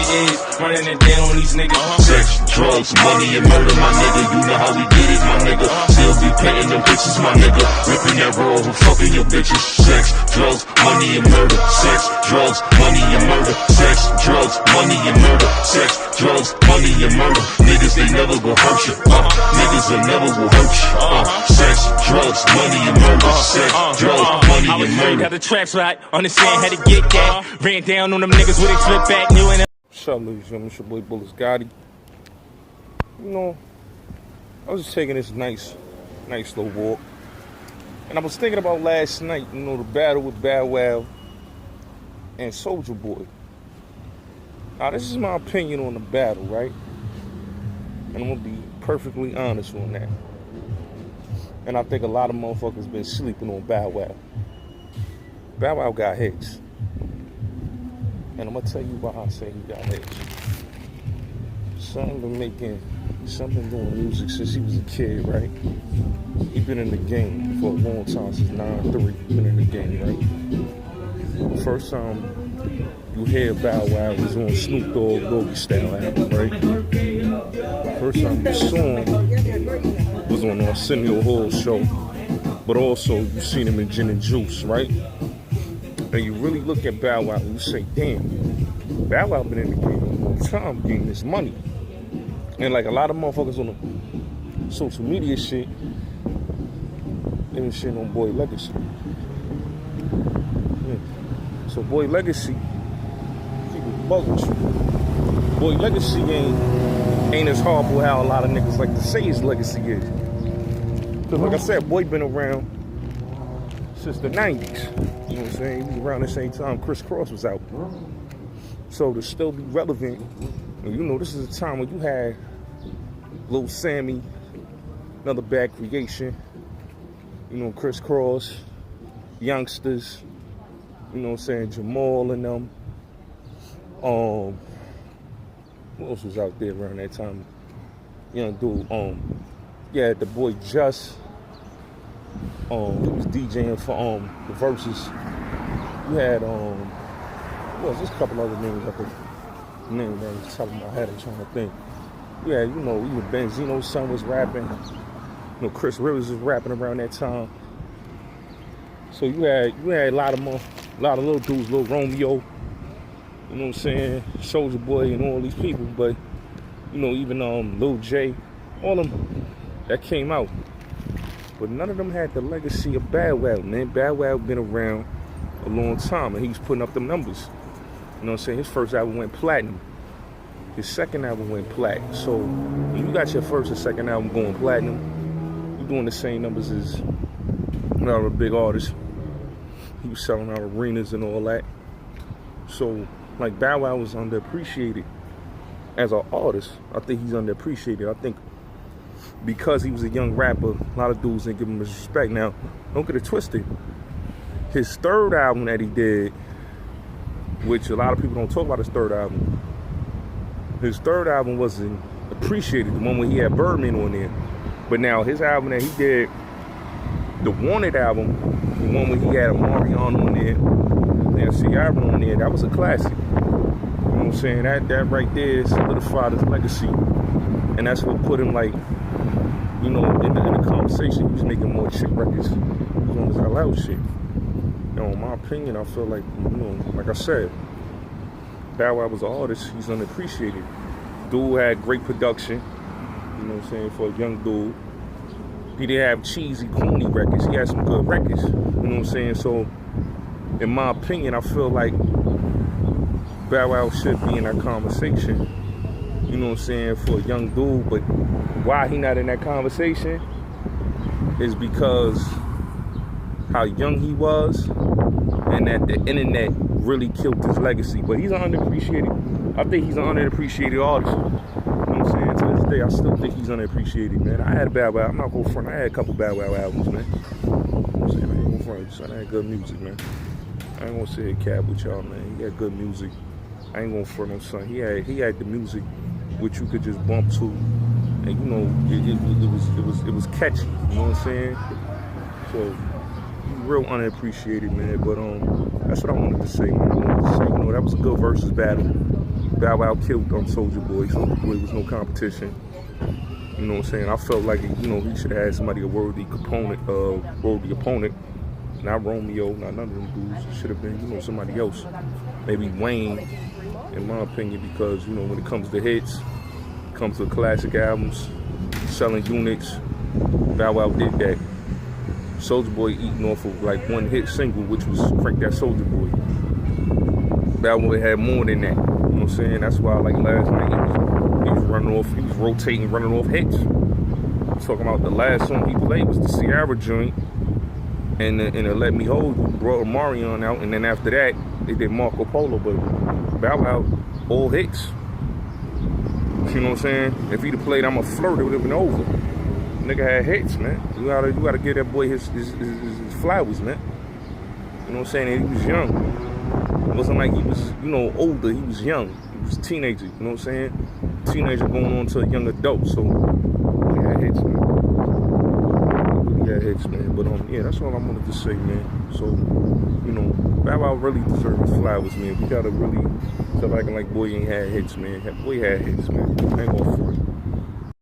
is, running it down on these niggas. Sex, drugs, money, and murder, my nigga. You know how we get it, my nigga. Still be paying them bitches, my nigga. Ripping that raw and fucking your bitches. Sex, drugs, money, and murder. Sex, drugs, money, and murder. Sex, drugs, money, and murder. Sex, drugs, money, and murder. Niggas, they never gon' hurt you. Niggas, they never will hurt you. Sex, drugs, money, and murder. Sex, drugs, money, and murder. Got the tracks right, understand how to get that. Ran down on them niggas with a flip back, new and What's up, ladies and gentlemen? It's your boy Bullets Gotti. You know, I was just taking this nice little walk, and I was thinking about last night. You know, the battle with Bow Wow and Soulja Boy. Now, this is my opinion on the battle, right? And I'm gonna be perfectly honest on that. And I think a lot of motherfuckers been sleeping on Bow Wow. Bow Wow got hits. And I'm gonna tell you why I say he got hits. Son been doing music since he was a kid, right? He been in the game for a long time, since 9-3. He been in the game, right? First time you hear Bow Wow was on Snoop Dogg Doggy Style album, right? First time you saw him was on Arsenio Hall's show, but also you seen him in Gin and Juice, right? And you really look at Bow Wow and you say, damn, Bow Wow been in the game a long time, getting this money. And like a lot of motherfuckers on the social media shit, they been shitting on Boy Legacy. Yeah. So Boy Legacy, people bugging you. Boy Legacy ain't as horrible how a lot of niggas like to say his legacy is. Cause like I said, Boy been around since the 90s. You know what I'm saying? He was around the same time Criss Cross was out. So to still be relevant, you know, this is a time when you had Lil Sammy, Another Bad Creation, you know, Criss Cross, Youngsters, you know what I'm saying, Jamal and them. Who else was out there around that time? Young dude, yeah, the boy Just. He was DJing for the Verzuz. You had well, just a couple other names I could name right off the top of my head. I'm trying to think. Yeah, you know, even Benzino's son was rapping. You know, Chris Rivers was rapping around that time. So you had a lot of little dudes, Lil Romeo. You know what I'm saying? Soulja Boy and all these people, but you know, even Lil J, all of them that came out. But none of them had the legacy of Bow Wow, man. Bow Wow been around a long time, and he was putting up them numbers. You know what I'm saying? His first album went platinum. His second album went plat. So when you got your first and second album going platinum, you're doing the same numbers as another big artist. He was selling out arenas and all that. So, like, Bow Wow was underappreciated as an artist. I think he's underappreciated. I think because he was a young rapper, a lot of dudes didn't give him his respect. Now, don't get it twisted. His third album that he did, which a lot of people don't talk about his third album. His third album wasn't appreciated, the one where he had Birdman on there. But now his album that he did, the Wanted album, the one where he had a Marion on there, and Ciara on there, that was a classic. You know what I'm saying? That right there solidified his legacy. And that's what put him, like, you know, in the conversation. He was making more chick records. He was on his LL shit. You know, in my opinion, I feel like, you know, like I said, Bow Wow was an artist. He's underappreciated. Dude had great production, you know what I'm saying, for a young dude. He didn't have cheesy, corny records. He had some good records, you know what I'm saying? So, in my opinion, I feel like Bow Wow should be in that conversation, you know what I'm saying, for a young dude. But why he not in that conversation is because how young he was and that the internet really killed his legacy. But he's an underappreciated, I think he's an underappreciated artist. You know what I'm saying? To this day, I still think he's underappreciated, man. I had a Bow Wow, I'm not going front, I had a couple Bow Wow albums, man. You know what I'm saying? I ain't going front, son. I had good music, man. I ain't gonna sit here cab with y'all, man. He had good music. I ain't gonna front on son. He had the music which you could just bump to, and you know, it was catchy. You know what I'm saying? So real unappreciated, man. But that's what I wanted to say, man. I wanted to say, you know, that was a good Verzuz battle. Bow Wow killed Soulja Boy. Soulja Boy was no competition. You know what I'm saying? I felt like, you know, he should have had somebody, a worthy opponent, not Romeo, not none of them dudes. It should have been, you know, somebody else. Maybe Wayne, in my opinion, because, you know, when it comes to hits, it comes to classic albums, selling units, Bow Wow did that. Soulja Boy eating off of like one hit single, which was Crank That Soulja Boy. Bow Wow had more than that. You know what I'm saying? That's why, like, last night he was running off, he was rotating, running off hits. Talking about the last song he played was the Ciara joint, and the Let Me Hold You, brought Omarion out, and then after that they did Marco Polo. But Bow Wow, all hits. You know what I'm saying? If he'd have played I'm a Flirt, it would have been over. Nigga had hits, man. You gotta give that boy his flowers, man. You know what I'm saying? And he was young. It wasn't like he was, you know, older. He was young. He was a teenager. You know what I'm saying? Teenager going on to a young adult. So he had hits, man. He had hits, man. But yeah, that's all I wanted to say, man. So, you know, Bow Wow really deserves his flowers, man. We gotta really stop acting like boy ain't had hits, man. Boy had hits, man. I ain't gonna front.